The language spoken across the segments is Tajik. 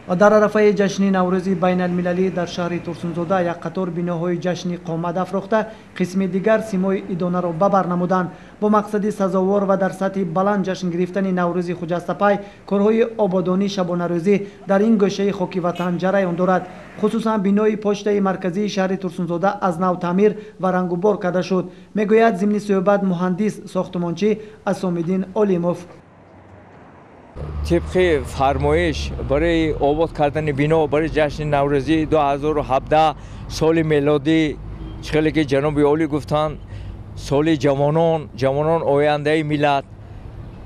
дар арафаи ҷашни наврӯзи байналмилалӣ дар шаҳри Турсунзода як қатор биноҳои ҷашни қомат афрохта, қисми дигар симои идонаро бабар намуданд. бо мақсади сазовор ва дар сатҳи баланд ҷашн гирифтани наврӯзи хуҷастапай, корҳои ободонӣ шабонарӯзӣ дар ин гӯшаи хоки ватан ҷараён дорад. хусусан бинои почтаи марказии шаҳри Турсунзода аз нав таъмир ва рангубор карда шуд, мегӯяд зимни суҳбат муҳандис сохтмончӣ Асомиддин Олимов. طبق فرمایش برای آباد کردن بنا برای جشن نوروزی 2017 سال میلادی چخیلی که جناب عالی گفتن سال جوانان آینده ملت،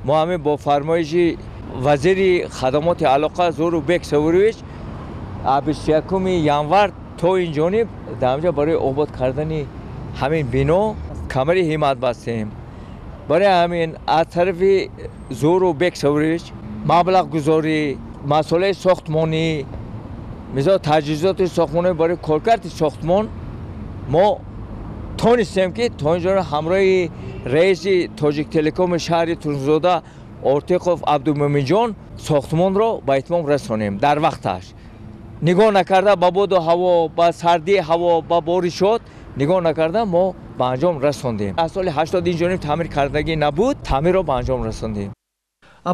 ما همه با فرمایش وزیر خدمات علاقه زوروبک سورویچ 21 ینور تا این جانب دامجا برای آباد کردن همین بنا کمر همت بستیم. برای همین از طرف زوروبک سورویچ مبلغ گذاری، مسئله ساختمانی، مثلا تجهیزات ساختمانی برای کارکرد ساختمان ما تونستیم که تا اینجا همراه رئیس تاجیک تلکوم شهر تورسنزاده آرتیقوف عبدالمومن جان ساختمان را به اتمام رسانیم در وقتش. نگاه نکرده با باد و هوا، با سردی هوا، با بارشات نگاه نکرده ما به انجام رساندیم. از سال 80 اینجا تعمیر کردگی نبود، تعمیر را به انجام رساندیم.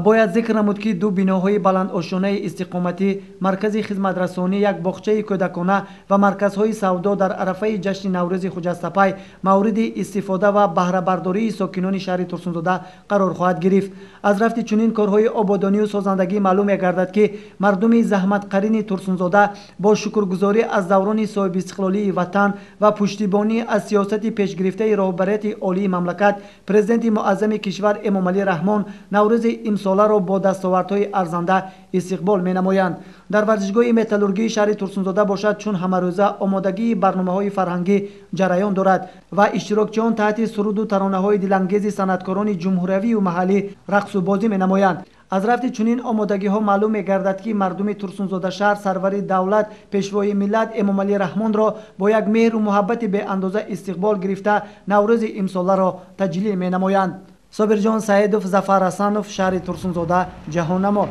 باید ذکر نمود که دو بیناهای بلند آشانه استقامتی، مرکز خدمترسانی، یک باغچه کودکانه و مرکزهای سودا در عرفه جشن نوروز خوجستپای مورد استفاده و بهره برداری ساکنان شهر تورسنزاده قرار خواهد گرفت. از رفت چنین کارهای آبادانی و سازندگی معلوم می‌گردد که مردم زحمت قرین تورسنزاده با شکرگزاری از دوران صاحب استقلالی وطن و پشتیبانی از سیاست پیشگرفته رهبریت عالی مملکت پرزیدنت معظم کشور امام علی رحمان نوروز ساله را با دستاوردهای ارزنده استقبال می‌نمایند. در ورزشگاه متالورگی شهر تورسنزاده باشد چون همه روزه آمادگی برنامه‌های فرهنگی جریان دارد و اشتراکچیان تحت سرود و ترانه‌های دلانگیز صنعتکاران جمهوری و محلی رقص و بازی می‌نمایند. از رفت چنین آمادگی‌ها معلوم می‌گردد که مردم تورسنزاده شهر سرور دولت پیشوای ملت امام علی رحمان را با یک مهر و محبت به اندازه استقبال گرفته نوروز امساله را تجلیل می‌نمایند. صابر جان سعیدوف، ظفر حسنوف، شهر تورسنزاده، جهان‌نما.